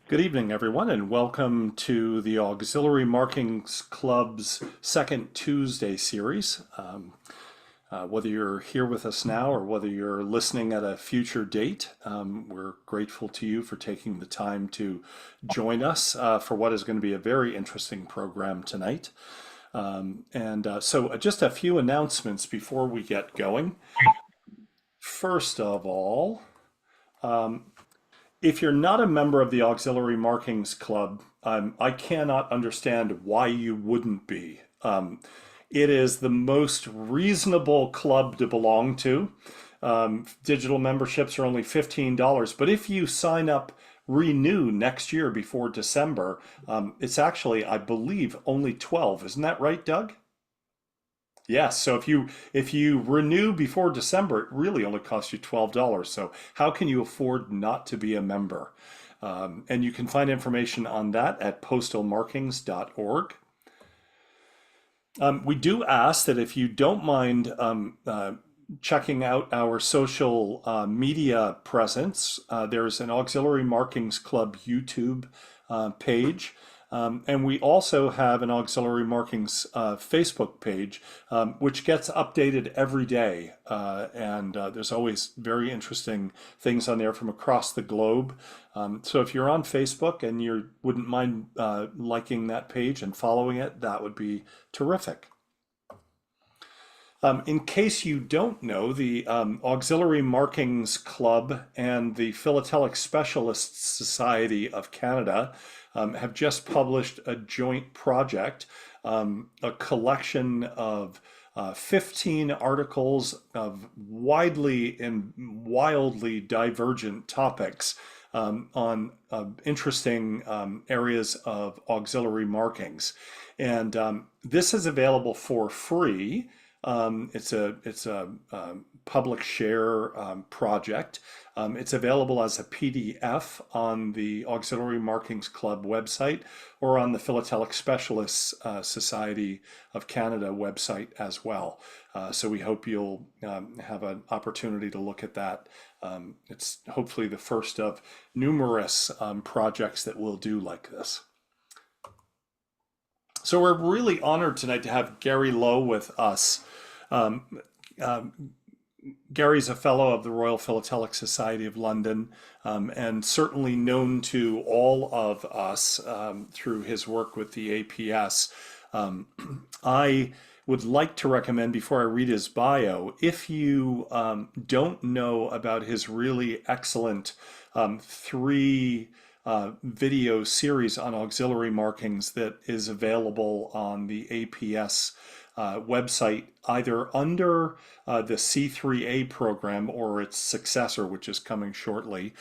Good evening, everyone, and welcome to the Auxiliary Markings Club's second Tuesday series. Whether you're here with us now or whether you're listening at a future date, we're grateful to you for taking the time to join us for what is going to be a very interesting program tonight. So just a few announcements before we get going. First of all, if you're not a member of the Auxiliary Markings Club, I cannot understand why you wouldn't be. It is the most reasonable club to belong to. Digital memberships are only $15, but if you sign up renew next year before December, it's actually, I believe, only 12. Isn't that right, Doug? Yes, so if you renew before December, it really only costs you $12. So how can you afford not to be a member? And you can find information on that at postalmarkings.org. We do ask that if you don't mind checking out our social media presence, there's an Auxiliary Markings Club YouTube page. And we also have an Auxiliary Markings Facebook page, which gets updated every day. There's always very interesting things on there from across the globe. So if you're on Facebook and you wouldn't mind liking that page and following it, that would be terrific. In case you don't know, the Auxiliary Markings Club and the Philatelic Specialists Society of Canada have just published a joint project, a collection of 15 articles of widely and wildly divergent topics on interesting areas of auxiliary markings. And this is available for free. It's a public share project. It's available as a PDF on the Auxiliary Markings Club website or on the Philatelic Specialists Society of Canada website as well. So we hope you'll have an opportunity to look at that. It's hopefully the first of numerous projects that we'll do like this. So we're really honored tonight to have Gary Loew with us. Gary's a fellow of the Royal Philatelic Society of London, and certainly known to all of us through his work with the APS. I would like to recommend, before I read his bio, if you don't know about his really excellent three video series on auxiliary markings that is available on the APS website, either under the C3A program or its successor, which is coming shortly,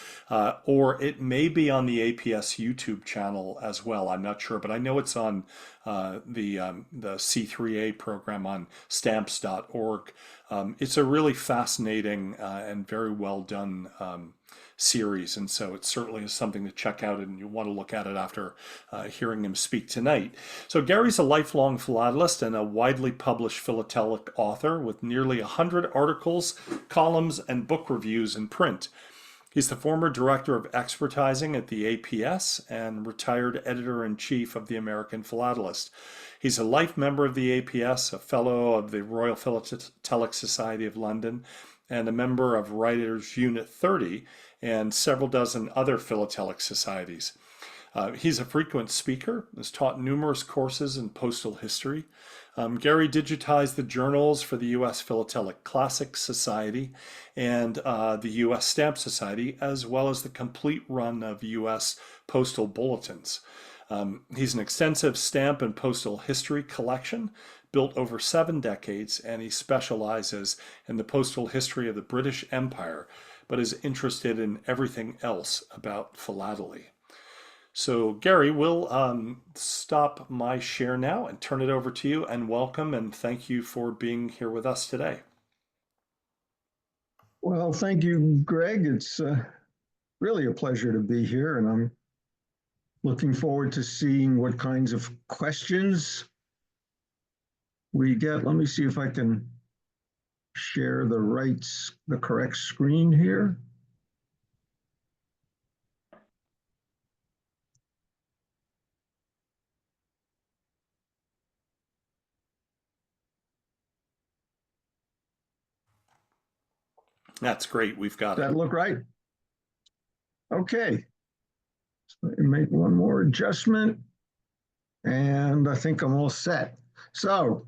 or it may be on the APS YouTube channel as well. I'm not sure, but I know it's on the C3A program on stamps.org. It's a really fascinating and very well done series, and so it certainly is something to check out, and you want to look at it after hearing him speak tonight. So Gary's a lifelong philatelist and a widely published philatelic author with nearly 100 articles, columns, and book reviews in print. He's the former Director of Expertizing at the APS and retired Editor-in-Chief of the American Philatelist. He's a life member of the APS, a Fellow of the Royal Philatelic Society of London, and a member of Writers Unit 30 and several dozen other philatelic societies. He's a frequent speaker, has taught numerous courses in postal history. Gary digitized the journals for the U.S. Philatelic Classics Society and the U.S. Stamp Society, as well as the complete run of U.S. Postal Bulletins. He's an extensive stamp and postal history collection built over 7 decades, and he specializes in the postal history of the British Empire, but is interested in everything else about philately. So Gary, we'll stop my share now and turn it over to you, and welcome and thank you for being here with us today. Well, thank you, Greg. It's really a pleasure to be here, and I'm looking forward to seeing what kinds of questions we get. Let me see if I can share the correct screen here. That's great. We've got Does it. that look right? Okay. So let me make one more adjustment. And I think I'm all set. So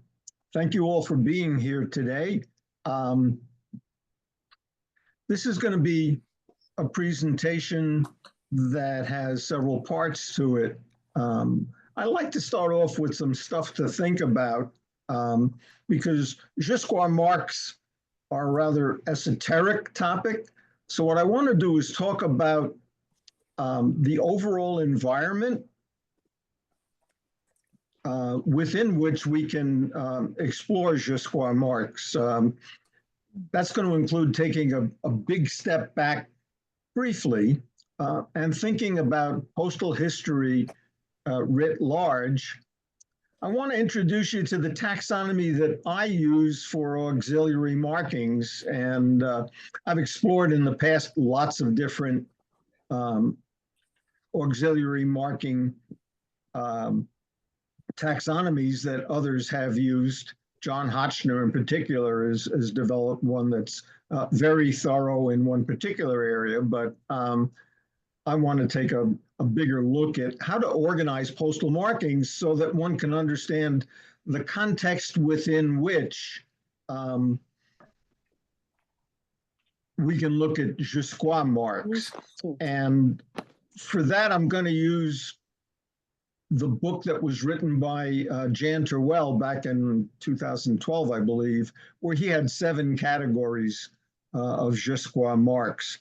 thank you all for being here today. This is going to be a presentation that has several parts to it. I'd like to start off with some stuff to think about because Jusqu'à marks are a rather esoteric topic. So what I want to do is talk about the overall environment within which we can explore Jusqu'à marks. That's going to include taking a big step back briefly and thinking about postal history writ large. I want to introduce you to the taxonomy that I use for auxiliary markings. And I've explored in the past lots of different auxiliary marking taxonomies that others have used. John Hotchner in particular has developed one that's very thorough in one particular area, but I want to take a bigger look at how to organize postal markings so that one can understand the context within which we can look at Jusqu'à marks. And for that, I'm going to use the book that was written by Jan Terwell back in 2012, I believe, where he had 7 categories of Jusqu'à marks.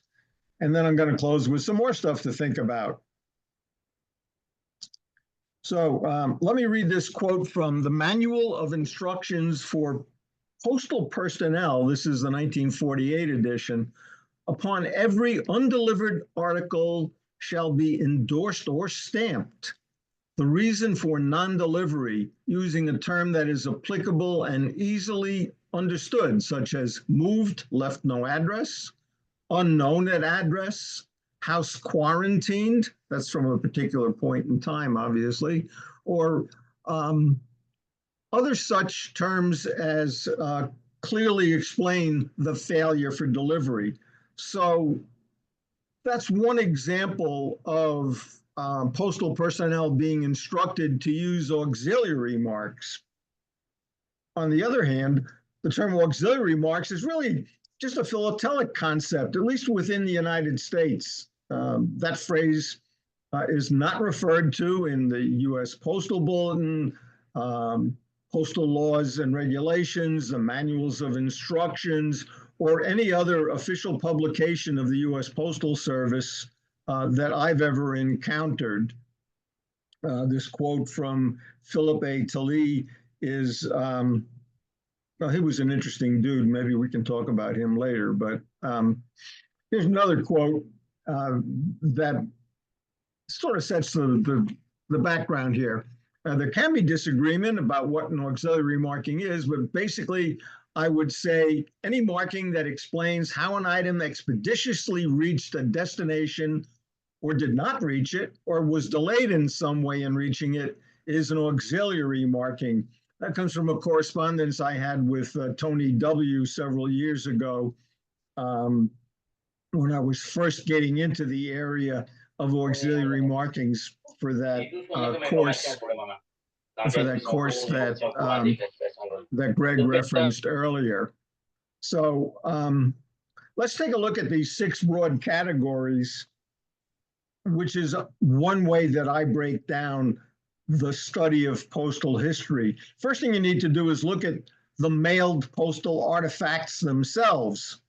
And then I'm going to close with some more stuff to think about. So let me read this quote from the Manual of Instructions for Postal Personnel. This is the 1948 edition. Upon every undelivered article shall be endorsed or stamped the reason for non-delivery, using a term that is applicable and easily understood, such as moved, left no address, unknown at address, house quarantined, that's from a particular point in time, obviously, or other such terms as clearly explain the failure for delivery. So that's one example of postal personnel being instructed to use auxiliary marks. On the other hand, the term auxiliary marks is really just a philatelic concept, at least within the United States. That phrase is not referred to in the U.S. Postal Bulletin, postal laws and regulations, the manuals of instructions, or any other official publication of the U.S. Postal Service that I've ever encountered. This quote from Philip A. Talley is, well, he was an interesting dude. Maybe we can talk about him later, but here's another quote that sort of sets the background here. There can be disagreement about what an auxiliary marking is, but basically I would say any marking that explains how an item expeditiously reached a destination or did not reach it or was delayed in some way in reaching it is an auxiliary marking. That comes from a correspondence I had with Tony W. several years ago when I was first getting into the area of auxiliary markings for that course that Greg referenced earlier. So let's take a look at these 6 broad categories, which is one way that I break down the study of postal history. First thing you need to do is look at the mailed postal artifacts themselves.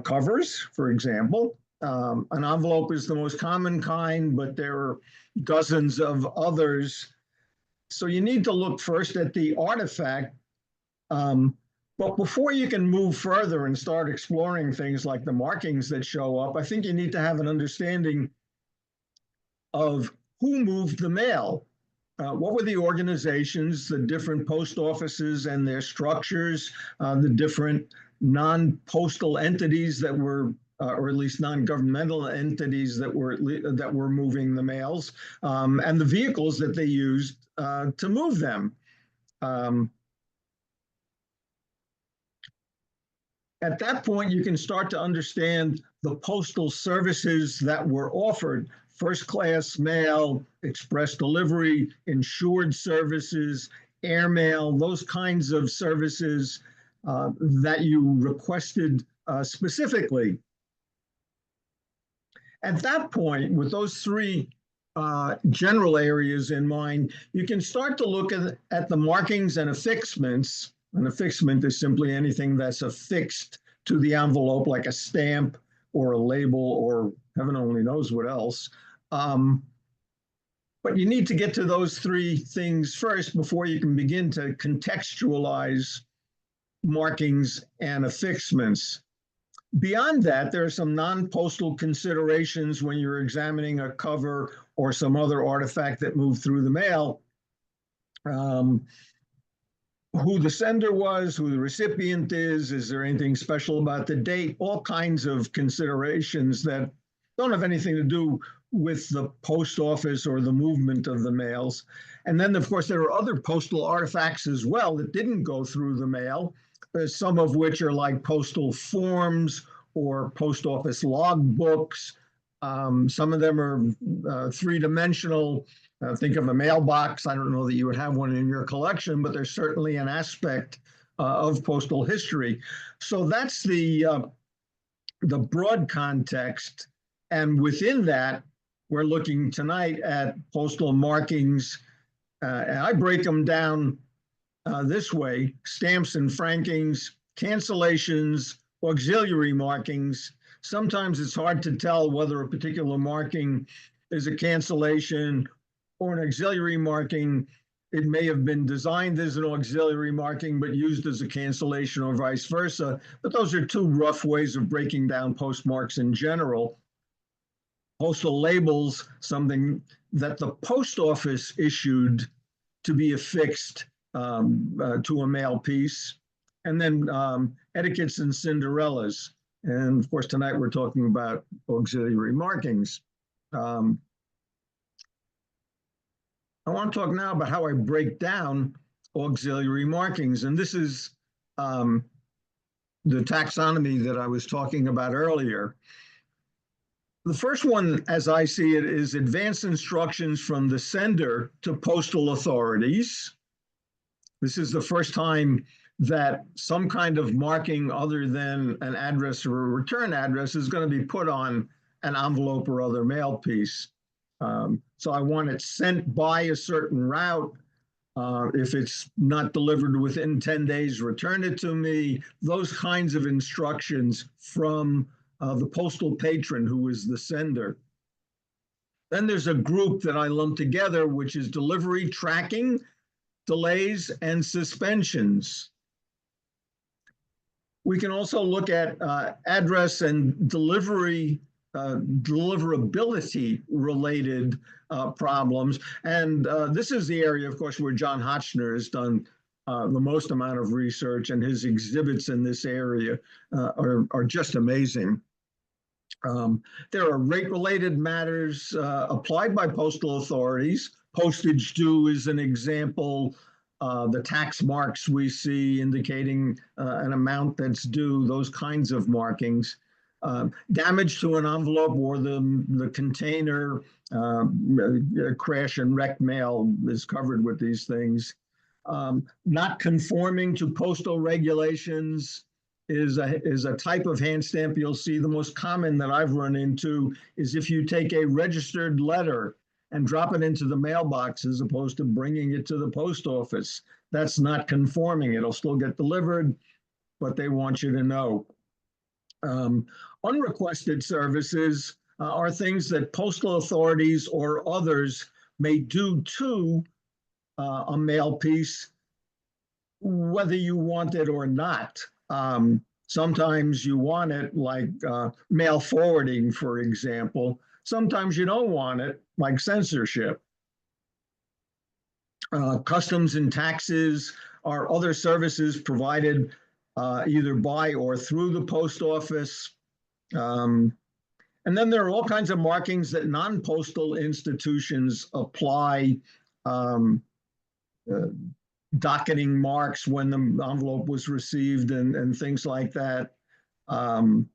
Covers, for example. An envelope is the most common kind, but there are dozens of others. So you need to look first at the artifact. But before you can move further and start exploring things like the markings that show up, I think you need to have an understanding of who moved the mail. What were the organizations, the different post offices and their structures, the different non-postal entities that were, or at least non-governmental entities that were moving the mails, and the vehicles that they used to move them. At that point, you can start to understand the postal services that were offered: first class mail, express delivery, insured services, airmail, those kinds of services that you requested specifically. At that point, with those three general areas in mind, you can start to look at the markings and affixments. An affixment is simply anything that's affixed to the envelope, like a stamp or a label, or heaven only knows what else. But you need to get to those three things first before you can begin to contextualize markings and affixments. Beyond that, there are some non-postal considerations when you're examining a cover or some other artifact that moved through the mail. Who the sender was, who the recipient is there anything special about the date, all kinds of considerations that don't have anything to do with the post office or the movement of the mails. And then, of course, there are other postal artifacts as well that didn't go through the mail, some of which are like postal forms or post office log books. Some of them are three-dimensional. Think of a mailbox. I don't know that you would have one in your collection, but there's certainly an aspect of postal history. So that's the broad context. And within that, we're looking tonight at postal markings. And I break them down this way: stamps and frankings, cancellations, auxiliary markings. Sometimes it's hard to tell whether a particular marking is a cancellation or an auxiliary marking. It may have been designed as an auxiliary marking, but used as a cancellation or vice versa. But those are two rough ways of breaking down postmarks in general. Postal labels, something that the post office issued to be affixed to a mail piece. And then etiquettes and Cinderellas. And of course, tonight we're talking about auxiliary markings. I want to talk now about how I break down auxiliary markings. And this is the taxonomy that I was talking about earlier. The first one, as I see it, is advance instructions from the sender to postal authorities. This is the first time that some kind of marking other than an address or a return address is going to be put on an envelope or other mail piece. So I want it sent by a certain route. If it's not delivered within 10 days, return it to me. Those kinds of instructions from the postal patron, who is the sender. Then there's a group that I lump together, which is delivery tracking, delays, and suspensions. We can also look at address and delivery deliverability related problems. And this is the area, of course, where John Hotchner has done the most amount of research, and his exhibits in this area are just amazing. There are rate-related matters applied by postal authorities. Postage due is an example. The tax marks we see indicating an amount that's due, those kinds of markings. Damage to an envelope or the container, crash and wreck mail is covered with these things. Not conforming to postal regulations is a type of hand stamp you'll see. The most common that I've run into is if you take a registered letter and drop it into the mailbox as opposed to bringing it to the post office. That's not conforming. It'll still get delivered, but they want you to know. Unrequested services are things that postal authorities or others may do to a mail piece, whether you want it or not. Sometimes you want it, like mail forwarding, for example. Sometimes you don't want it, like censorship. Customs and taxes are other services provided either by or through the post office. And then there are all kinds of markings that non-postal institutions apply, docketing marks when the envelope was received and things like that. um,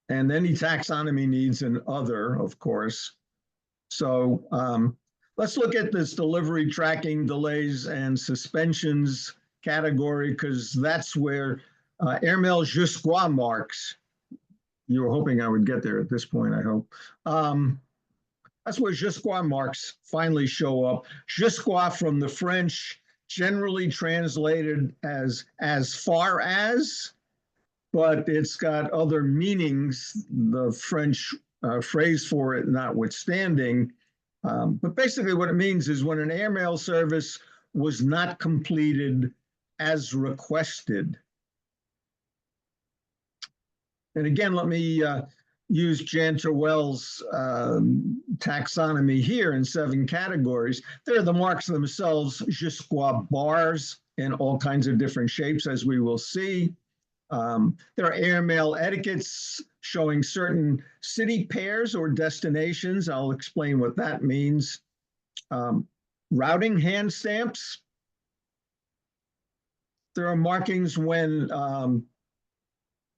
and any taxonomy needs an other, of course. So let's look at this delivery tracking delays and suspensions category, because that's where Airmail Jusqu'a marks. You were hoping I would get there at this point, I hope. That's where Jusqu'à marks finally show up. Jusqu'à from the French, generally translated as far as, but it's got other meanings, the French phrase for it notwithstanding. But basically what it means is when an airmail service was not completed as requested. And again, let me use Jan Terwell's taxonomy here in 7 categories. There are the marks themselves, Jusqu'à bars in all kinds of different shapes, as we will see. There are airmail etiquettes showing certain city pairs or destinations. I'll explain what that means. Routing hand stamps. There are markings when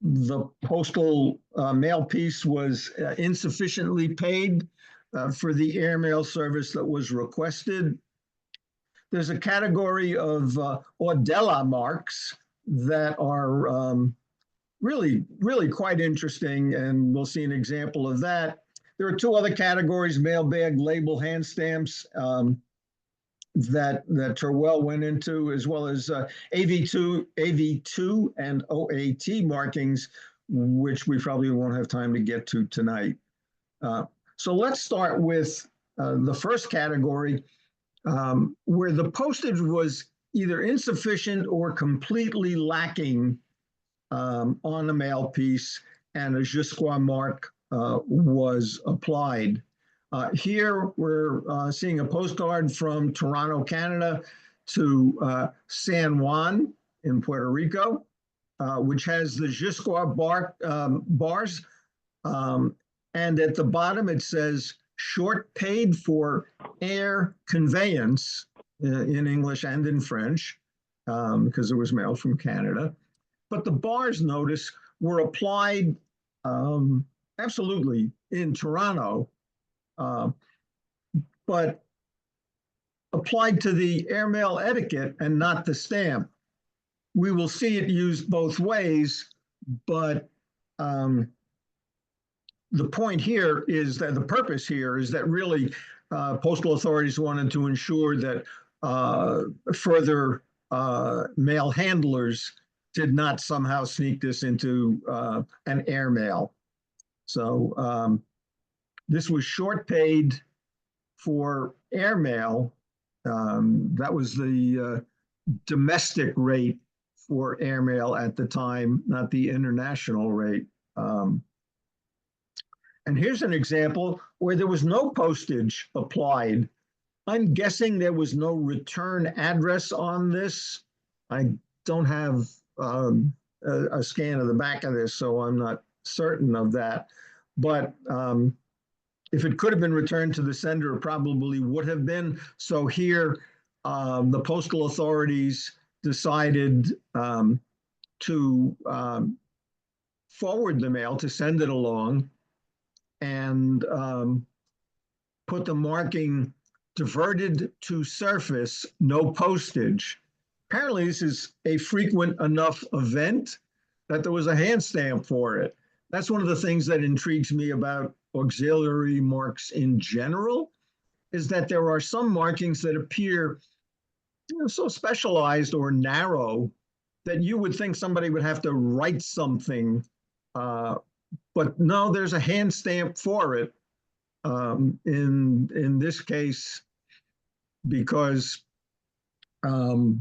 the postal mail piece was insufficiently paid for the airmail service that was requested. There's a category of ordella marks that are really quite interesting, and we'll see an example of that. There are 2 other categories, mailbag, label, hand stamps, that Terwell went into, as well as AV2 and OAT markings, which we probably won't have time to get to tonight. So let's start with the first category, where the postage was either insufficient or completely lacking on the mail piece, and a Jusqu'à mark was applied. Here we're seeing a postcard from Toronto, Canada to San Juan in Puerto Rico, which has the Jusqu'à bars. And at the bottom it says short paid for air conveyance in English and in French, because it was mailed from Canada. But the bars, notice, were applied absolutely in Toronto, but applied to the airmail etiquette and not the stamp. We will see it used both ways, but the point here is that the purpose here is that really postal authorities wanted to ensure that further mail handlers did not somehow sneak this into an airmail. So this was short paid for airmail. That was the domestic rate for airmail at the time, not the international rate. And here's an example where there was no postage applied. I'm guessing there was no return address on this. I don't have a scan of the back of this, so I'm not certain of that. But if it could have been returned to the sender, it probably would have been. So here, the postal authorities decided to forward the mail, to send it along, and put the marking diverted to surface, no postage. Apparently this is a frequent enough event that there was a hand stamp for it. That's one of the things that intrigues me about auxiliary marks in general, is that there are some markings that appear so specialized or narrow that you would think somebody would have to write something, but no, there's a hand stamp for it. In this case, because apparently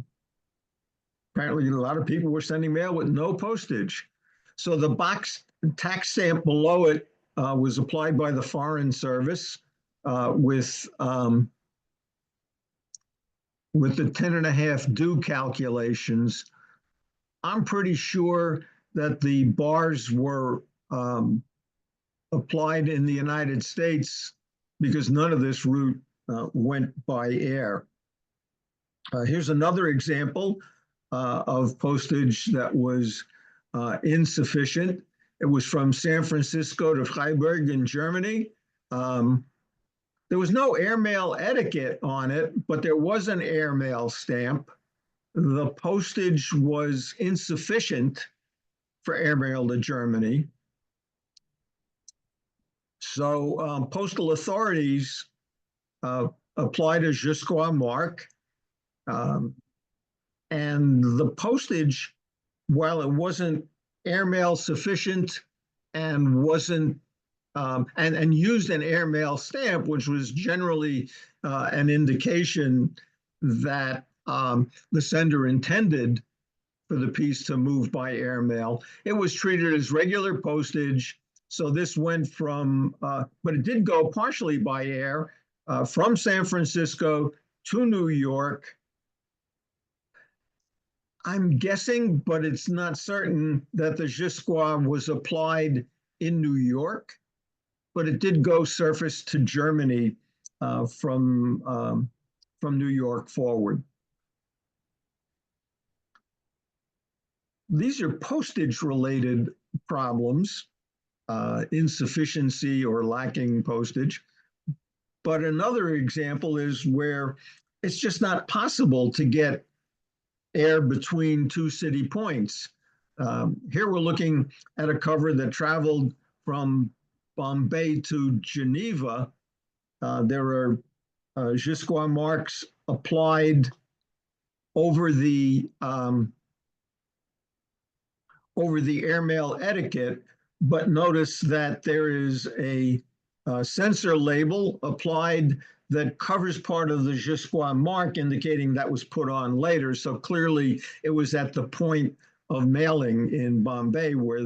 a lot of people were sending mail with no postage. So the box tax stamp below it was applied by the Foreign Service with the 10.5 due calculations. I'm pretty sure that the bars were applied in the United States because none of this route went by air. Here's another example of postage that was insufficient. It was from San Francisco to Freiburg in Germany. There was no airmail etiquette on it, but there was an airmail stamp. The postage was insufficient for airmail to Germany. So postal authorities applied a Jusqu'à mark, and the postage, while it wasn't airmail sufficient and wasn't and used an airmail stamp, which was generally an indication that the sender intended for the piece to move by airmail. It was treated as regular postage. So this went from, but it did go partially by air from San Francisco to New York. I'm guessing, but it's not certain, that the Jusqu'à was applied in New York, but it did go surface to Germany from New York forward. These are postage-related problems, insufficiency or lacking postage. But another example is where it's just not possible to get air between two city points. Here we're looking at a cover that traveled from Bombay to Geneva. There are Jusqu'à marks applied over the airmail etiquette, but notice that there is a sensor label applied that covers part of the Jusqu'à mark, indicating that was put on later. So clearly it was at the point of mailing in Bombay where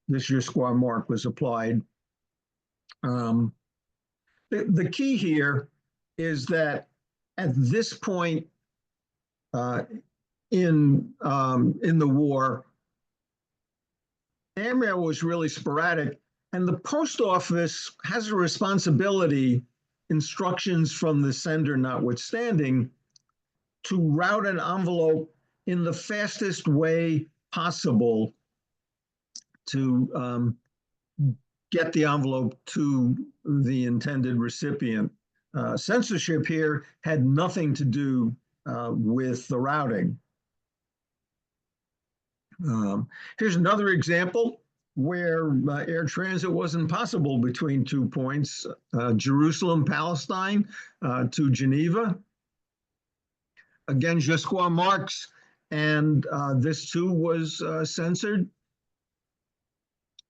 this Jusqu'à mark was applied. The key here is that at this point in the war, airmail was really sporadic, and the post office has a responsibility, instructions from the sender notwithstanding, to route an envelope in the fastest way possible to get the envelope to the intended recipient. Censorship here had nothing to do with the routing. Here's another example where air transit wasn't possible between 2 points, Jerusalem, Palestine to Geneva. Again, Jusqu'à marks, and this too was censored.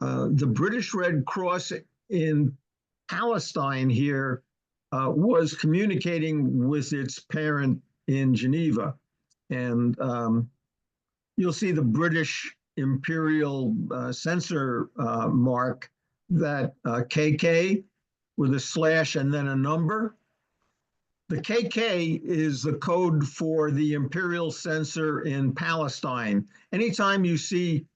The British Red Cross in Palestine here was communicating with its parent in Geneva. And you'll see the British Imperial censor mark, that KK with a slash and then a number. The KK is the code for the Imperial censor in Palestine. Anytime you see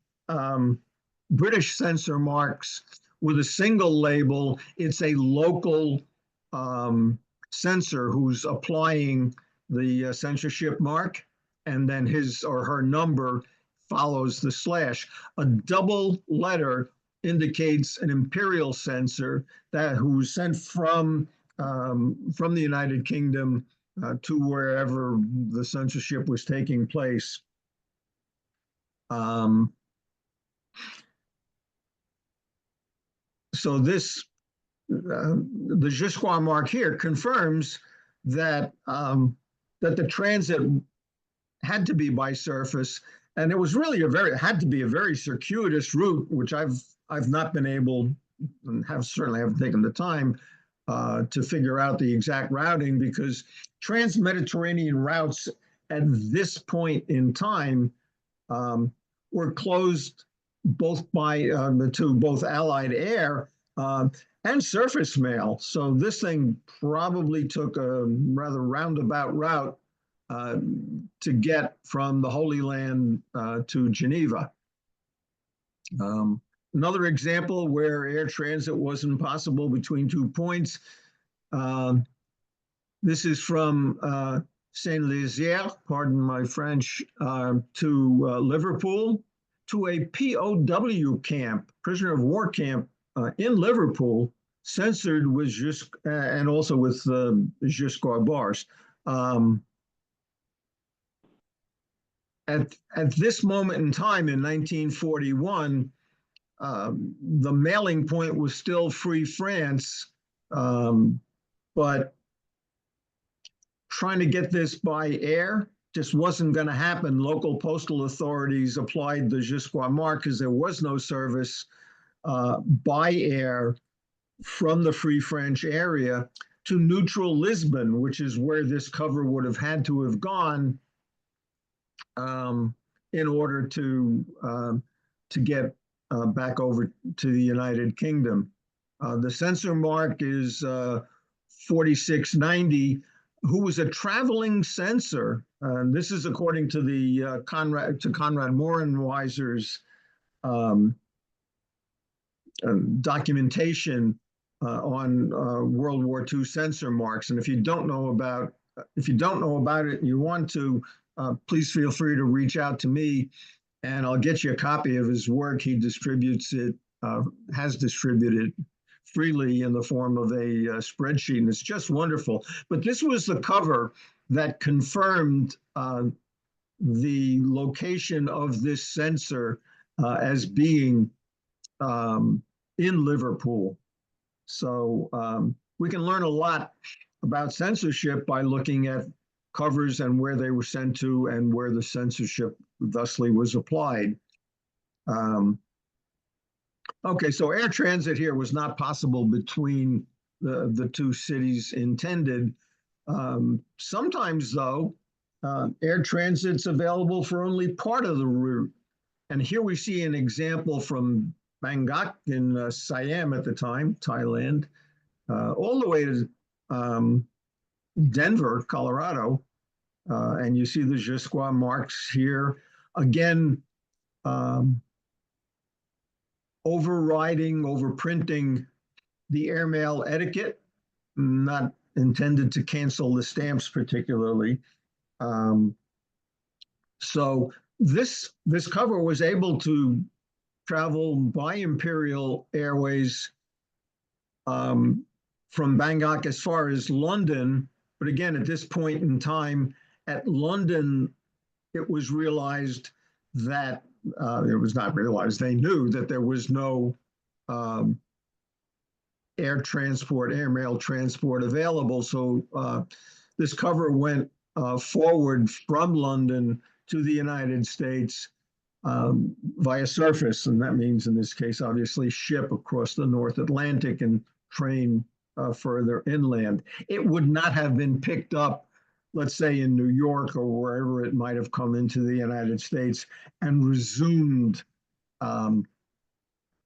British censor marks with a single label, it's a local censor who's applying the censorship mark, and then his or her number follows the slash. A double letter indicates an imperial censor that who's sent from the United Kingdom to wherever the censorship was taking place. So this, the Jusqu'à mark here confirms that that the transit had to be by surface, and it was really had to be a very circuitous route, which I've not been able, and certainly haven't taken the time to figure out the exact routing, because trans-Mediterranean routes at this point in time were closed both by both Allied air and surface mail. So this thing probably took a rather roundabout route to get from the Holy Land to Geneva. Another example where air transit wasn't possible between 2 points. This is from Saint-Nazaire, pardon my French, to Liverpool. to a POW camp, prisoner of war camp in Liverpool, censored with and also with Jusqu'à bars. At this moment in time in 1941, the mailing point was still Free France, but trying to get this by air just wasn't going to happen. Local postal authorities applied the Jusqu'à mark because there was no service by air from the Free French area to neutral Lisbon, which is where this cover would have had to have gone in order to get back over to the United Kingdom. The censor mark is 4690, who was a traveling censor. This is according to the Conrad Morenweiser's documentation on World War II censor marks. And if you don't know about it and you want to, please feel free to reach out to me, and I'll get you a copy of his work. He distributes it, has distributed freely in the form of a spreadsheet, and it's just wonderful. But this was the cover that confirmed the location of this censor as being in Liverpool. So we can learn a lot about censorship by looking at covers and where they were sent to and where the censorship thusly was applied. Okay, so air transit here was not possible between the two cities intended. Sometimes, though, air transit's available for only part of the route. And here we see an example from Bangkok in Siam at the time, Thailand, all the way to Denver, Colorado. And you see the Jusqu'à marks here. Again, overprinting the airmail etiquette, not intended to cancel the stamps particularly. So this cover was able to travel by Imperial Airways from Bangkok as far as London. But again, at this point in time, at London, it was realized that it was not realized. They knew that there was no airmail transport available. So this cover went forward from London to the United States via surface. And that means, in this case, obviously, ship across the North Atlantic and train further inland. It would not have been picked up, let's say, in New York or wherever it might have come into the United States and resumed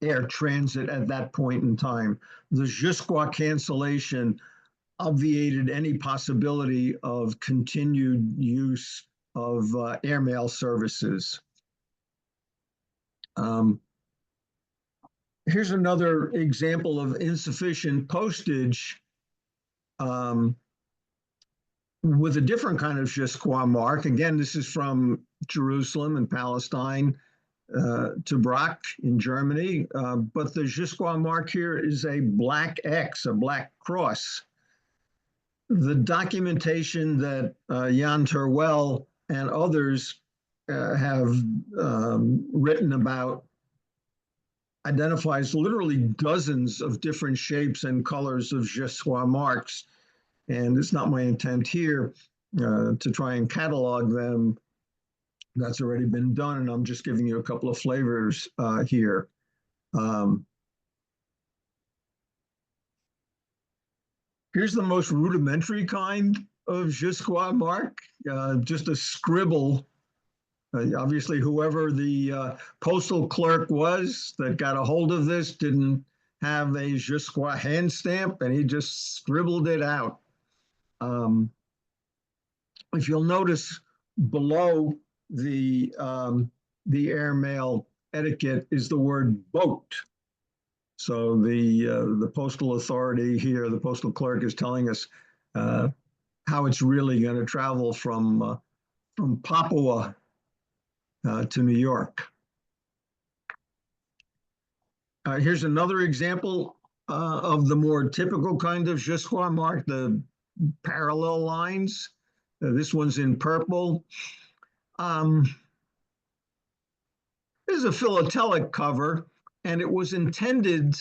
air transit at that point in time. The Jusqu'à cancellation obviated any possibility of continued use of airmail services. Here's another example of insufficient postage with a different kind of Jusqu'à mark. Again, this is from Jerusalem and Palestine to Brock in Germany. But the Jusqu'à mark here is a black X, a black cross. The documentation that Jan Terwell and others have written about identifies literally dozens of different shapes and colors of Jusqu'à marks. And it's not my intent here to try and catalog them. That's already been done, and I'm just giving you a couple of flavors here. Here's the most rudimentary kind of Jusqu'à mark, just a scribble. Obviously, whoever the postal clerk was that got a hold of this didn't have a Jusqu'à hand stamp, and he just scribbled it out. If you'll notice, below the airmail etiquette is the word boat. So the postal authority here, the postal clerk, is telling us how it's really going to travel from Papua to New York. Here's another example of the more typical kind of Jusqu'a mark, the parallel lines. This one's in purple. This is a philatelic cover, and it was intended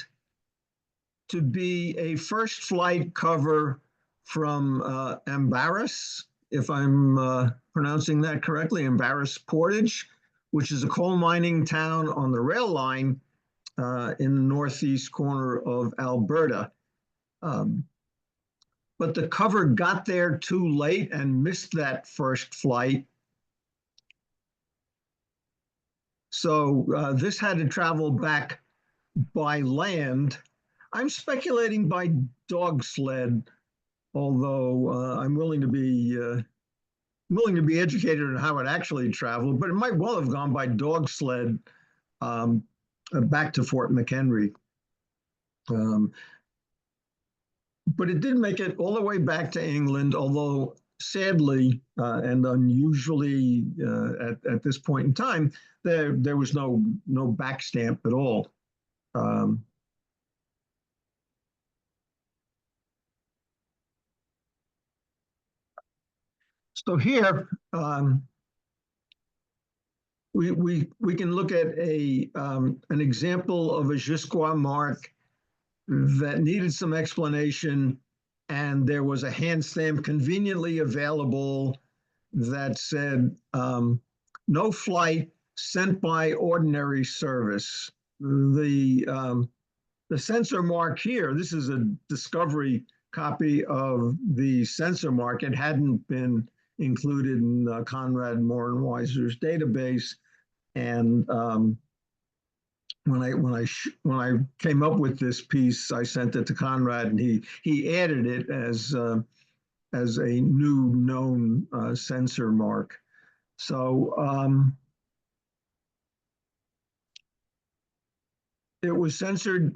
to be a first flight cover from Embarrass, if I'm pronouncing that correctly, Embarrass Portage, which is a coal mining town on the rail line in the northeast corner of Alberta. But the cover got there too late and missed that first flight. So this had to travel back by land. I'm speculating by dog sled, although I'm willing to be educated on how it actually traveled. But it might well have gone by dog sled back to Fort McHenry. But it did make it all the way back to England, although sadly and unusually at this point in time, there was no back stamp at all. So here we can look at an example of a Jusqu'à mark that needed some explanation, and there was a hand stamp conveniently available that said, no flight sent by ordinary service. The censor mark here, this is a discovery copy of the censor mark. It hadn't been included in Conrad Morenweiser's database. And when I came up with this piece, I sent it to Conrad, and he added it as a new known censor mark. So it was censored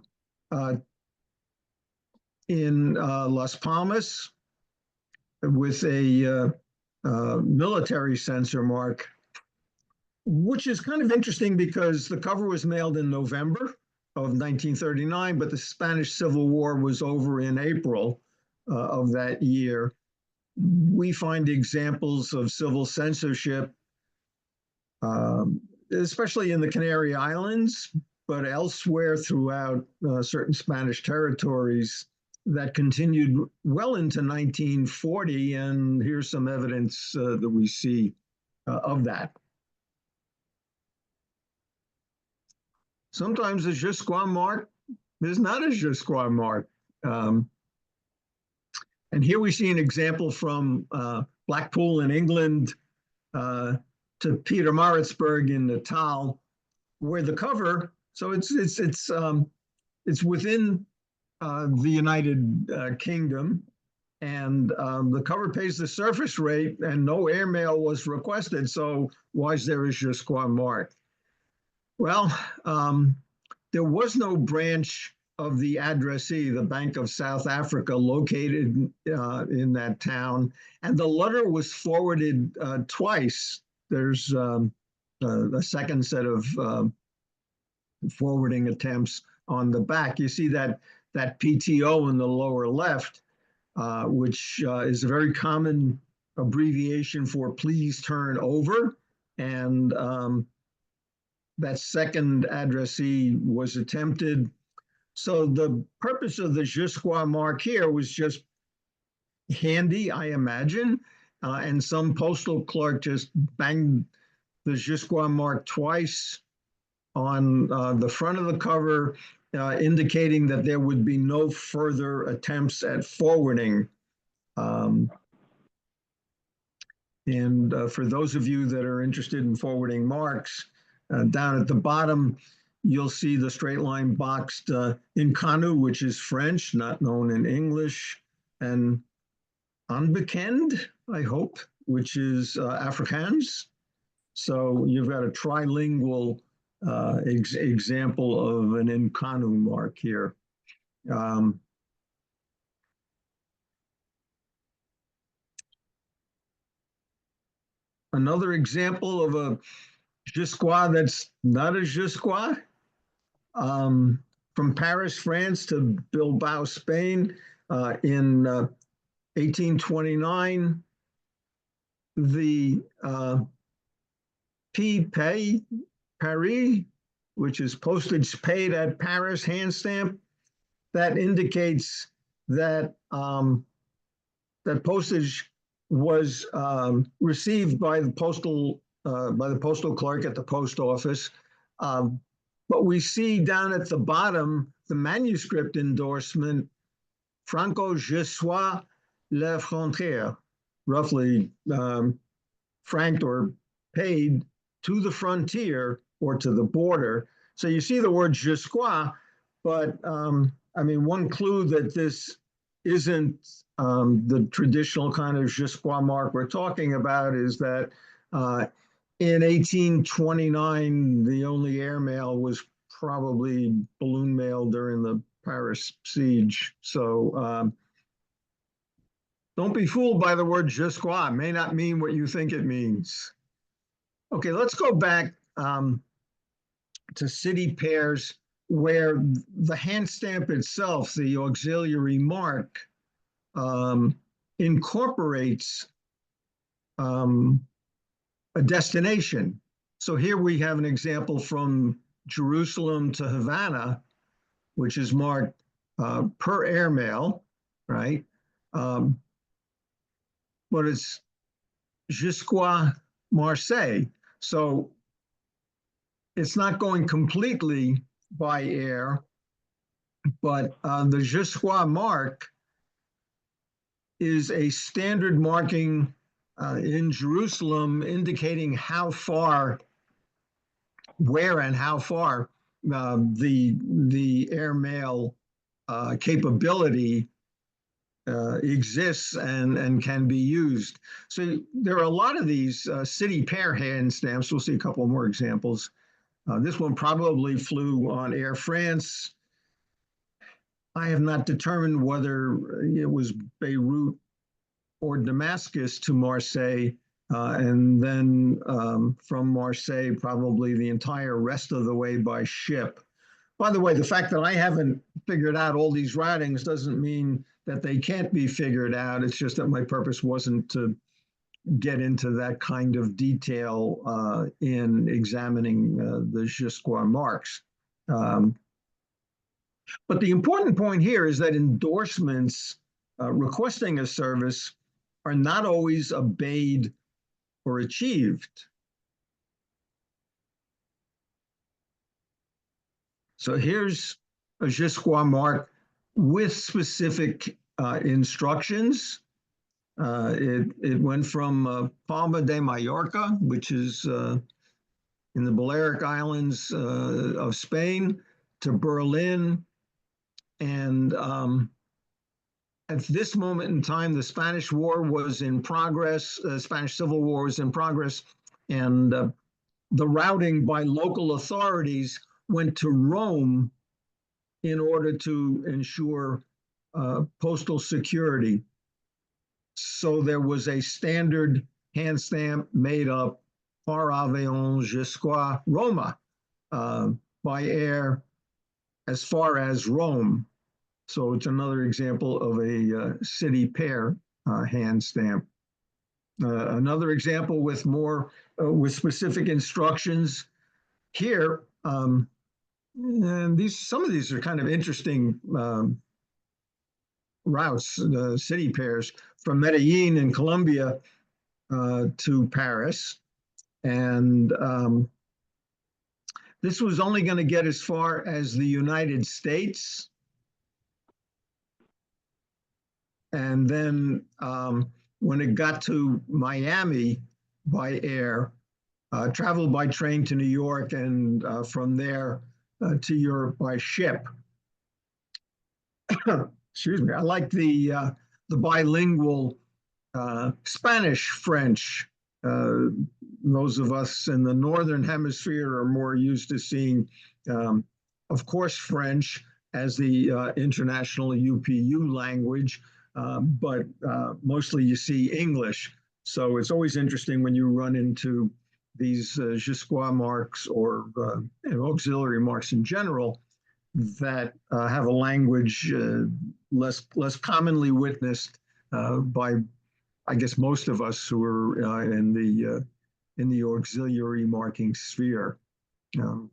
in Las Palmas with a military censor mark, which is kind of interesting because the cover was mailed in November of 1939, but the Spanish Civil War was over in April of that year. We find examples of civil censorship, especially in the Canary Islands, but elsewhere throughout certain Spanish territories that continued well into 1940. And here's some evidence that we see of that. Sometimes a Jusqu'à mark is not a Jusqu'à mark. And here we see an example from Blackpool in England to Pietermaritzburg in Natal, where the cover, so it's within the United Kingdom, and the cover pays the surface rate, and no airmail was requested. So why is there a Jusqu'à mark? Well, there was no branch of the addressee, the Bank of South Africa, located in that town, and the letter was forwarded twice. There's a second set of forwarding attempts on the back. You see that PTO in the lower left, which is a very common abbreviation for please turn over, and that second addressee was attempted. So the purpose of the Jusqu'à mark here was just handy, I imagine, and some postal clerk just banged the Jusqu'à mark twice on the front of the cover, indicating that there would be no further attempts at forwarding. And for those of you that are interested in forwarding marks, down at the bottom, you'll see the straight line boxed in Kanu, which is French, not known in English, and Onbekend, I hope, which is Afrikaans. So you've got a trilingual example of an Nkanu mark here. Another example of a Jusqu'à that's not a Jusqu'à. from Paris, France to Bilbao, Spain in 1829. The P-Pay Paris, which is postage paid at Paris hand stamp, that indicates that that postage was received by the postal clerk at the post office. But we see down at the bottom the manuscript endorsement, Franco Jusqu'à la frontière, roughly franked or paid to the frontier or to the border. So you see the word Jusqu'a, but I mean, one clue that this isn't the traditional kind of Jusqu'à mark we're talking about is that in 1829, the only airmail was probably balloon mail during the Paris siege. So don't be fooled by the word Jusqu'à. It may not mean what you think it means. Okay, let's go back to city pairs where the hand stamp itself, the auxiliary mark, incorporates a destination. So here we have an example from Jerusalem to Havana, which is marked per airmail, right? But it's Jusqu'à Marseille. So it's not going completely by air, but the Jusqu'à mark is a standard marking in Jerusalem indicating how far, where and how far the airmail capability exists and can be used. So there are a lot of these city pair hand stamps. We'll see a couple more examples. This one probably flew on Air France. I have not determined whether it was Beirut or Damascus to Marseille, and then from Marseille, probably the entire rest of the way by ship. By the way, the fact that I haven't figured out all these routings doesn't mean that they can't be figured out. It's just that my purpose wasn't to get into that kind of detail in examining the Jusqu'à marks. But the important point here is that endorsements requesting a service are not always obeyed or achieved. So here's a Jusqu'à mark with specific instructions. It went from Palma de Mallorca, which is in the Balearic Islands of Spain, to Berlin. And at this moment in time, the Spanish War was in progress, Spanish Civil War was in progress, and the routing by local authorities went to Rome in order to ensure postal security. So there was a standard hand stamp made up par avion jusqu'à Roma, by air as far as Rome. So it's another example of a city pair hand stamp. Another example with more with specific instructions here. And some of these are kind of interesting routes, city pairs from Medellin in Colombia to Paris. And this was only going to get as far as the United States. And then when it got to Miami by air, traveled by train to New York, and from there to Europe by ship. Excuse me. I like the bilingual Spanish-French. Those of us in the Northern Hemisphere are more used to seeing, of course, French as the international UPU language, but mostly you see English. So it's always interesting when you run into these Jusqu'à marks or auxiliary marks in general. that have a language less commonly witnessed by, I guess, most of us who are in the auxiliary marking sphere. Um,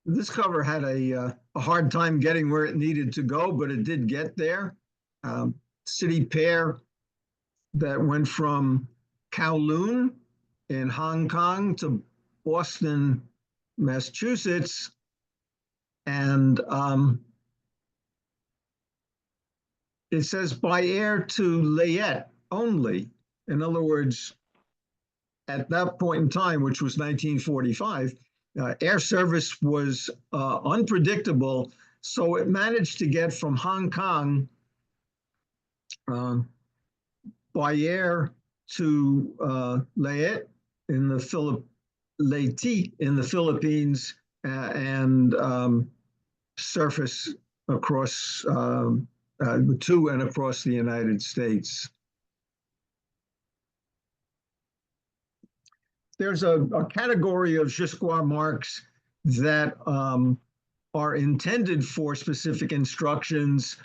this cover had a hard time getting where it needed to go, but it did get there. City pair that went from Kowloon in Hong Kong to Boston, Massachusetts, and it says by air to Lafayette only. In other words, at that point in time, which was 1945, air service was unpredictable, so it managed to get from Hong Kong by air to Lafayette in the Leyte in the Philippines and surface across to and across the United States. There's a category of Jusqu'à marks that are intended for specific instructions,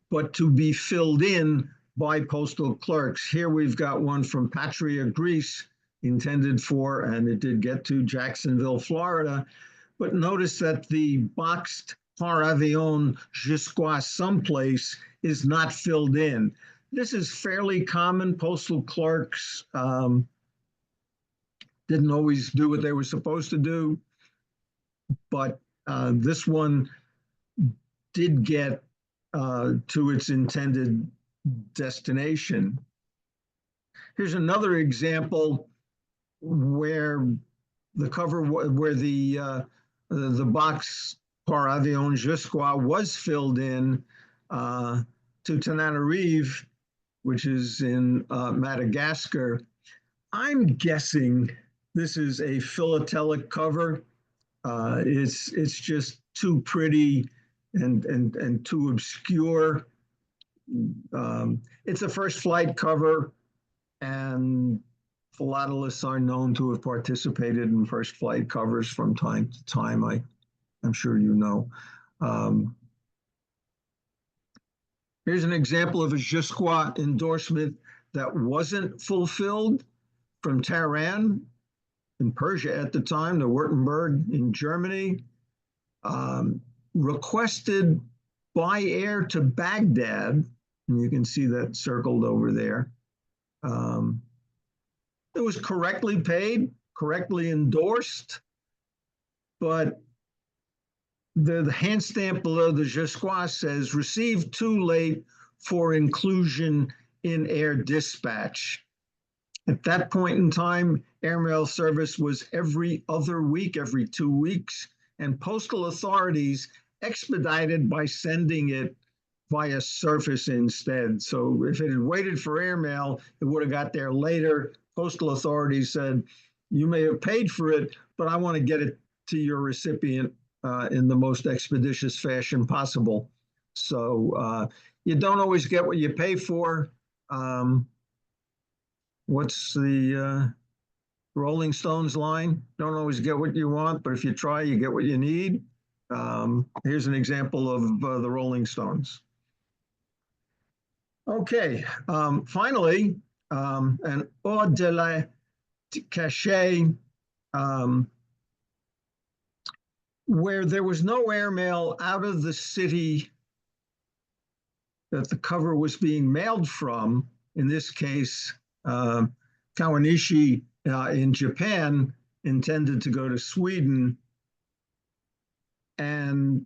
but to be filled in by postal clerks. Here we've got one from Patria, Greece, intended for, and it did get to Jacksonville, Florida. But notice that the boxed par avion Jusqu'à someplace is not filled in. This is fairly common. Postal clerks didn't always do what they were supposed to do, but this one did get to its intended destination. Here's another example where the cover, where the box par avion Jusqu'à was filled in to Tananarive, which is in Madagascar. I'm guessing this is a philatelic cover. It's just too pretty and too obscure. It's a first flight cover, and philatelists are known to have participated in first flight covers from time to time. I'm sure you know. Here's an example of a Jusqu'à endorsement that wasn't fulfilled from Tehran in Persia at the time to Württemberg in Germany, requested by air to Baghdad, and you can see that circled over there. It was correctly paid, correctly endorsed, but the hand stamp below the Jusqu'à says received too late for inclusion in air dispatch. At that point in time, airmail service was every other week, every 2 weeks, and postal authorities expedited by sending it via surface instead. So if it had waited for airmail, it would have got there later. Postal authorities said, you may have paid for it, but I want to get it to your recipient in the most expeditious fashion possible. So you don't always get what you pay for. What's the Rolling Stones line? Don't always get what you want, but if you try, you get what you need. Here's an example of the Rolling Stones. Okay, finally, an ordre de la cachet, where there was no airmail out of the city that the cover was being mailed from, in this case, Kawanishi in Japan, intended to go to Sweden. And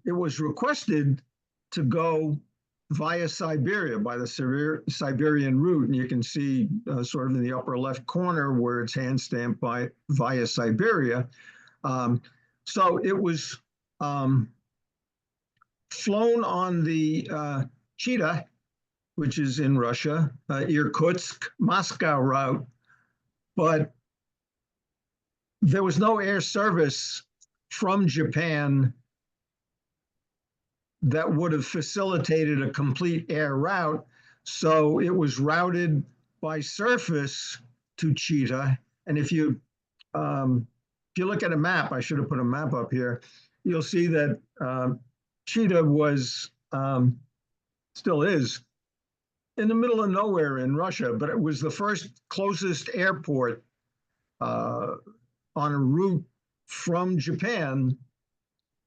it was requested to go via Siberia, by the Siberian route. And you can see sort of in the upper left corner where it's hand stamped via Siberia. So it was flown on the Chita, which is in Russia, Irkutsk, Moscow route, but there was no air service from Japan that would have facilitated a complete air route. So it was routed by surface to Chita, And if you look at a map, I should have put a map up here, you'll see that Chita was, still is, in the middle of nowhere in Russia, but it was the first closest airport on a route from Japan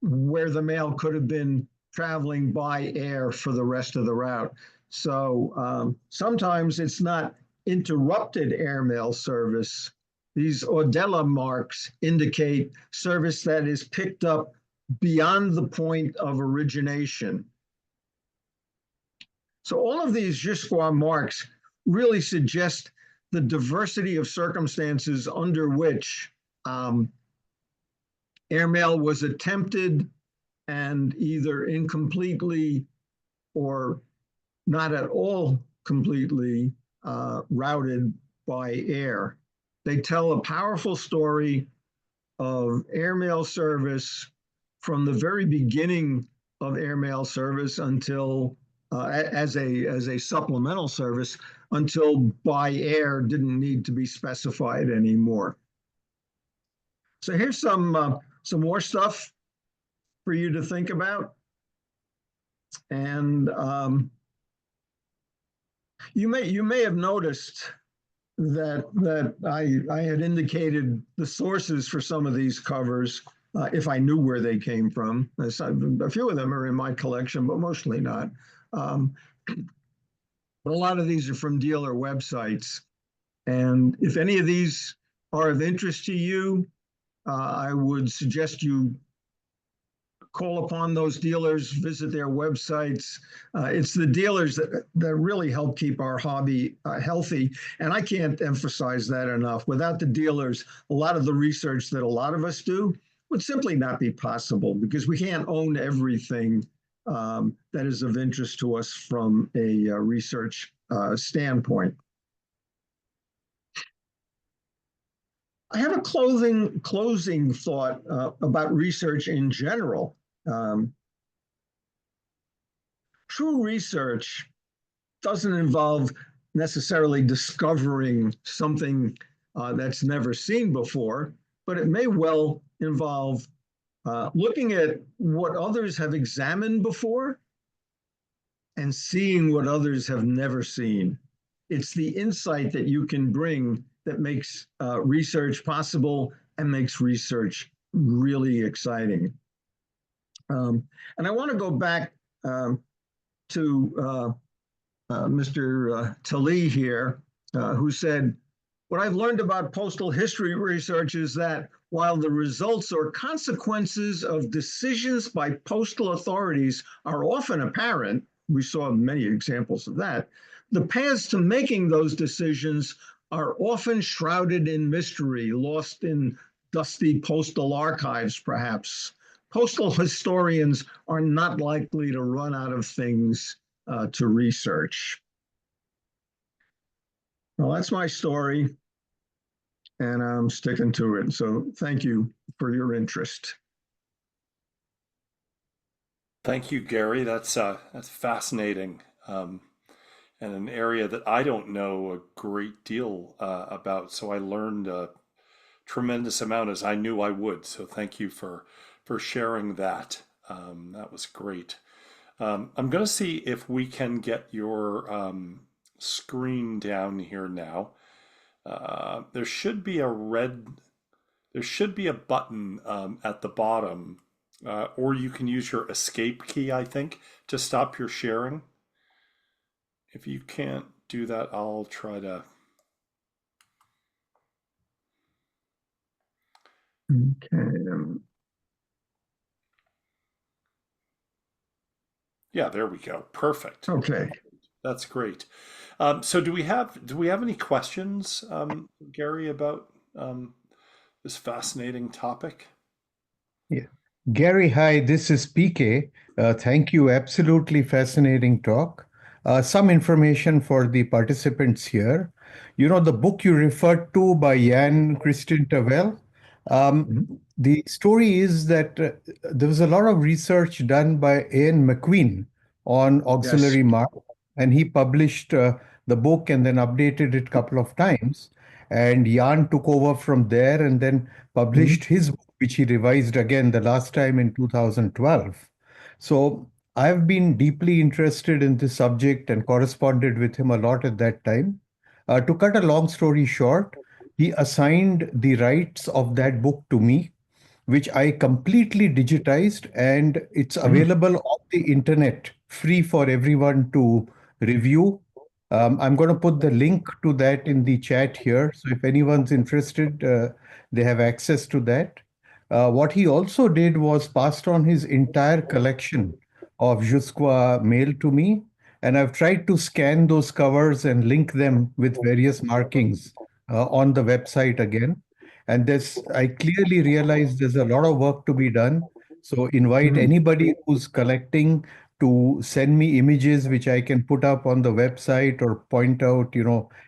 where the mail could have been traveling by air for the rest of the route. So sometimes it's not interrupted airmail service. These Ordella marks indicate service that is picked up beyond the point of origination. So all of these Jusqu'a marks really suggest the diversity of circumstances under which airmail was attempted and either incompletely or not at all completely routed by air. They tell a powerful story of airmail service from the very beginning of airmail service until as a supplemental service until by air didn't need to be specified anymore. So here's some more stuff for you to think about. And you may have noticed that I had indicated the sources for some of these covers if I knew where they came from. A few of them are in my collection, but mostly not. But a lot of these are from dealer websites. And if any of these are of interest to you, I would suggest you call upon those dealers, visit their websites. It's the dealers that really help keep our hobby healthy. And I can't emphasize that enough. Without the dealers, a lot of the research that a lot of us do would simply not be possible because we can't own everything that is of interest to us from a research standpoint. I have a closing thought about research in general. True research doesn't involve necessarily discovering something that's never seen before, but it may well involve looking at what others have examined before and seeing what others have never seen. It's the insight that you can bring that makes research possible and makes research really exciting. And I want to go back to Mr. Talley here, who said, what I've learned about postal history research is that while the results or consequences of decisions by postal authorities are often apparent, we saw many examples of that, the paths to making those decisions are often shrouded in mystery, lost in dusty postal archives, perhaps. Postal historians are not likely to run out of things to research. Well, that's my story, and I'm sticking to it. So thank you for your interest. Thank you, Gary. That's fascinating, and an area that I don't know a great deal about. So I learned a tremendous amount as I knew I would. So thank you for sharing that. That was great. I'm going to see if we can get your screen down here now. There should be a button at the bottom, or you can use your escape key, I think, to stop your sharing. If you can't do that, I'll try to. Okay. Yeah, there we go. Perfect. Okay. That's great. So do we have any questions, Gary, about this fascinating topic? Yeah. Gary, hi, this is PK. Thank you. Absolutely fascinating talk. Some information for the participants here. You know, the book you referred to by Jan Christian Tavel, the story is that there was a lot of research done by Ian McQueen on auxiliary mark, and he published the book and then updated it a couple of times. and Jan took over from there and then published his book, which he revised again the last time in 2012. So I've been deeply interested in this subject and corresponded with him a lot at that time. To cut a long story short, he assigned the rights of that book to me, which I completely digitized, and it's available on the internet, free for everyone to review. I'm going to put the link to that in the chat here. So if anyone's interested, they have access to that. What he also did was passed on his entire collection of Jusqu'a mail to me. And I've tried to scan those covers and link them with various markings on the website again. And this, I clearly realize there's a lot of work to be done. So invite anybody who's collecting to send me images which I can put up on the website or point out,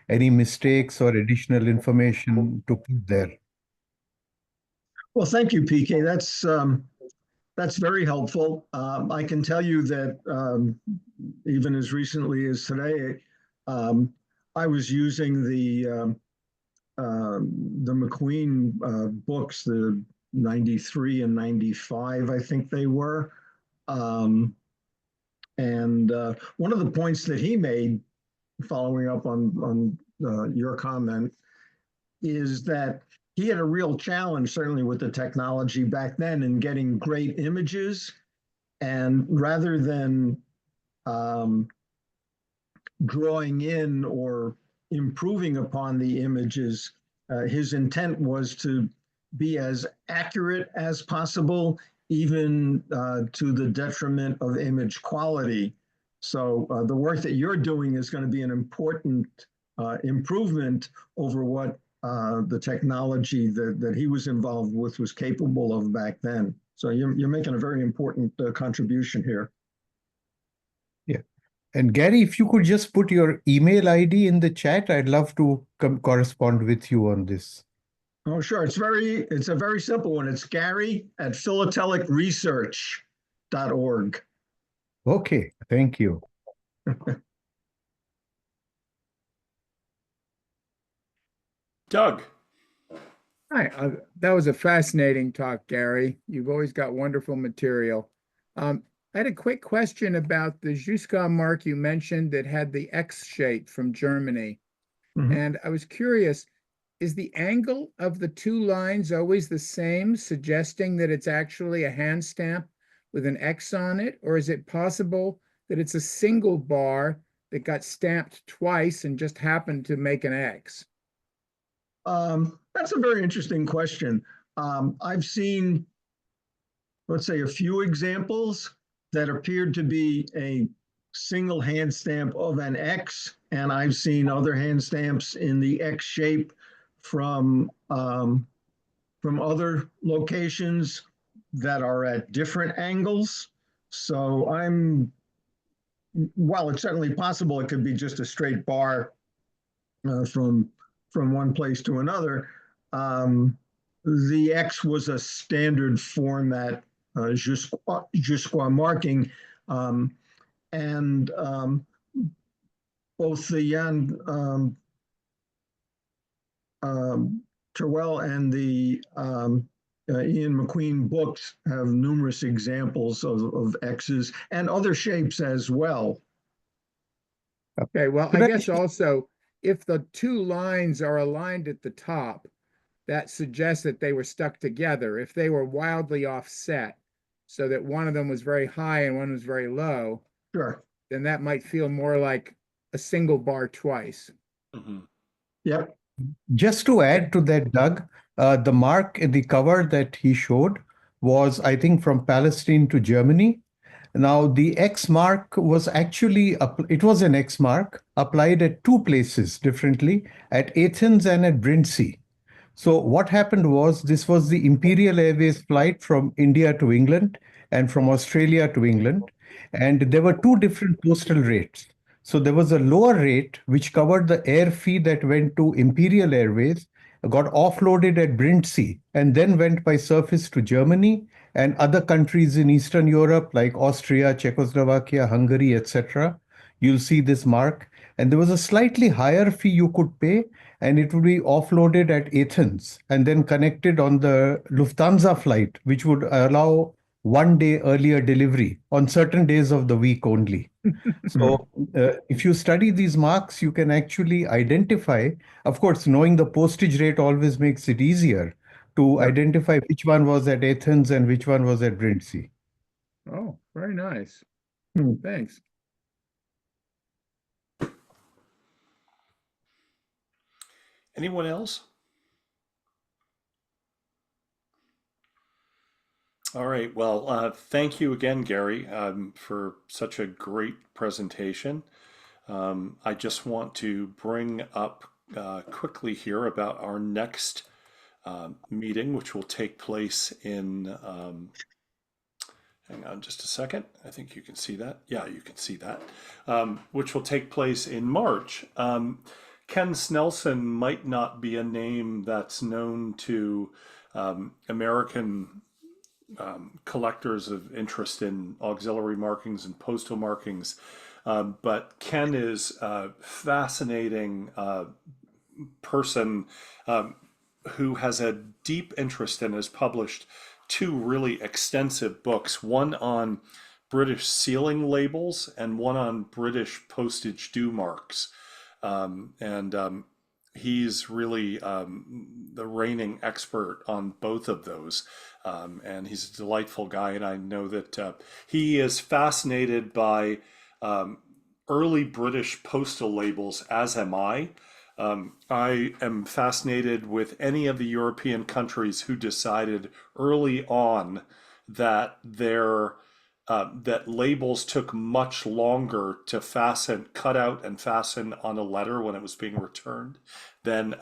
any mistakes or additional information to put there. Well, thank you, PK. That's very helpful. I can tell you that even as recently as today, I was using the McQueen books, the 93 and 95, I think they were. And one of the points that he made, following up on your comment, is that he had a real challenge, certainly with the technology back then, in getting great images. And rather than drawing in or improving upon the images, his intent was to be as accurate as possible, even to the detriment of image quality. So the work that you're doing is going to be an important improvement over what the technology that he was involved with was capable of back then. So you're making a very important contribution here. Yeah. And Gary, if you could just put your email ID in the chat, I'd love to correspond with you on this. Oh, sure. It's a very simple one. It's Gary@philatelic.org. Okay, thank you. Doug. Hi, that was a fascinating talk, Gary. You've always got wonderful material. I had a quick question about the Jusqu'à mark you mentioned that had the X shape from Germany. And I was curious, is the angle of the two lines always the same, suggesting that it's actually a hand stamp with an X on it? Or is it possible that it's a single bar that got stamped twice and just happened to make an X? That's a very interesting question. I've seen, let's say, a few examples that appeared to be a single hand stamp of an X, and I've seen other hand stamps in the X shape from other locations that are at different angles. So while it's certainly possible it could be just a straight bar from one place to another, the X was a standard format Jusqu'à marking, and both the Jan Terwell and the Ian McQueen books have numerous examples of X's and other shapes as well. Okay, well, I guess also, if the two lines are aligned at the top, that suggests that they were stuck together. If they were wildly offset, so that one of them was very high and one was very low, Sure. then that might feel more like a single bar twice. Yep. Just to add to that, Doug, the mark in the cover that he showed was, I think, from Palestine to Germany. Now, the X mark was actually, it was an X mark applied at two places differently, at Athens and at Brindisi. So what happened was, this was the Imperial Airways flight from India to England and from Australia to England. And there were two different postal rates. So there was a lower rate which covered the air fee that went to Imperial Airways, got offloaded at Brindisi, and then went by surface to Germany and other countries in Eastern Europe like Austria, Czechoslovakia, Hungary, etc. You'll see this mark. And there was a slightly higher fee you could pay, and it would be offloaded at Athens and then connected on the Lufthansa flight, which would allow 1 day earlier delivery on certain days of the week only. So if you study these marks, you can actually identify, of course, knowing the postage rate always makes it easier to identify which one was at Athens and which one was at Brindisi. Oh, very nice. Hmm. Thanks. Anyone else? All right. Well, thank you again, Gary, for such a great presentation. I just want to bring up quickly here about our next meeting, which will take place in, hang on just a second. I think you can see that. Yeah, you can see that, which will take place in March. Ken Snelson might not be a name that's known to American collectors of interest in auxiliary markings and postal markings. But Ken is a fascinating person who has a deep interest and has published 2 really extensive books, one on British sealing labels and one on British postage due marks. He's really the reigning expert on both of those. And he's a delightful guy. And I know that he is fascinated by early British postal labels, as am I. I am fascinated with any of the European countries who decided early on that that labels took much longer to cut out and fasten on a letter when it was being returned than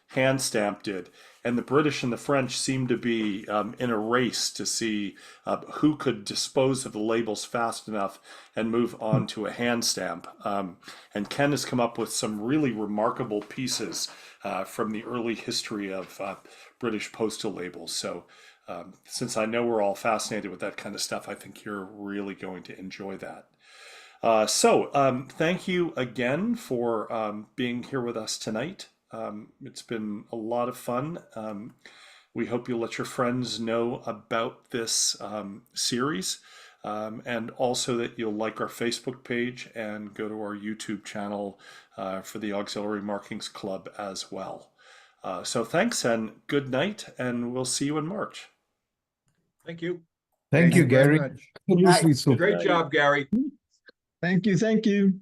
hand stamp did. And the British and the French seem to be in a race to see who could dispose of the labels fast enough and move on to a hand stamp. And Ken has come up with some really remarkable pieces from the early history of British postal labels. So since I know we're all fascinated with that kind of stuff, I think you're really going to enjoy that. Thank you again for being here with us tonight. It's been a lot of fun. We hope you'll let your friends know about this series, and also that you'll like our Facebook page and go to our YouTube channel for the Auxiliary Markings Club as well. So thanks and good night, and we'll see you in March. Thank you. Thank you, very Gary. much. Absolutely Great super. job, Gary. Thank you. Thank you.